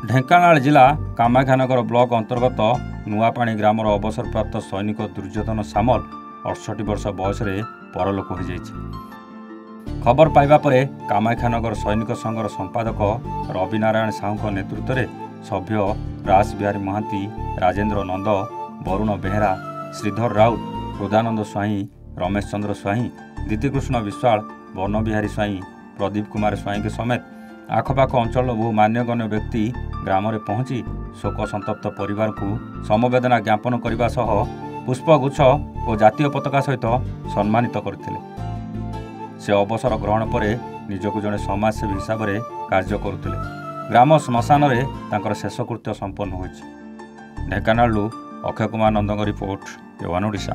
ଢେଙ୍କାନାଳ ଜିଲ୍ଲା କାମାକ୍ଷାନଗର ବ୍ଲକ ଅନ୍ତର୍ଗତ ନୂଆପାଣି ଗ୍ରାମର ଅବସରପ୍ରାପ୍ତ ସୈନିକ ଦୁର୍ଯ୍ୟୋଧନ ସାମଲ 68 ବର୍ଷ ବୟସରେ ପରଲୋକ ହୋଇଯାଇଛି। ଖବର ପାଇବା ପରେ କାମାକ୍ଷାନଗର ସୈନିକ ସଂଘର ସମ୍ପାଦକ ରବି ନାରାୟଣ ସାହୁଙ୍କ ନେତୃତ୍ୱରେ ସଭ୍ୟ ରାସ ବିହାରୀ ମହାନ୍ତି, ରାଜେନ୍ଦ୍ର ନନ୍ଦ, ବରୁଣ ବେହେରା, ଶ୍ରୀଧର ରାଉତ, ହୃଦାନନ୍ଦ ସ୍ୱାଇଁ, ରମେଶ ଚନ୍ଦ୍ର ସ୍ୱାଇଁ, ଦିତିକୃଷ୍ଣ ବିଶ୍ୱାଳ, ବନବିହାରୀ ସ୍ୱାଇଁ, ପ୍ରଦୀପ କୁମାର ସ୍ୱାଇଁଙ୍କ ସମେତ ଆଖପାଖ ଅଞ୍ଚଳର ବହୁ ମାନ୍ୟଗଣ୍ୟ ବ୍ୟକ୍ତି ଗ୍ରାମରେ ପହଞ୍ଚି ଶୋକ ସନ୍ତପ୍ତ ପରିବାରକୁ ସମବେଦନା ଜ୍ଞାପନ କରିବା ସହ ପୁଷ୍ପଗୁଚ୍ଛ ଓ ଜାତୀୟ ପତାକା ସହିତ ସମ୍ମାନିତ କରିଥିଲେ। ସେ ଅବସର ଗ୍ରହଣ ପରେ ନିଜକୁ ଜଣେ ସମାଜସେବୀ ହିସାବରେ କାର୍ଯ୍ୟ କରୁଥିଲେ। ଗ୍ରାମ ଶ୍ମଶାନରେ ତାଙ୍କର ଶେଷକୃତ୍ୟ ସମ୍ପନ୍ନ ହୋଇଛି। ଢେଙ୍କାନାଳରୁ ଅକ୍ଷୟ କୁମାର ନନ୍ଦଙ୍କ ରିପୋର୍ଟ, ଏ ୱାନ୍ ଓଡ଼ିଶା।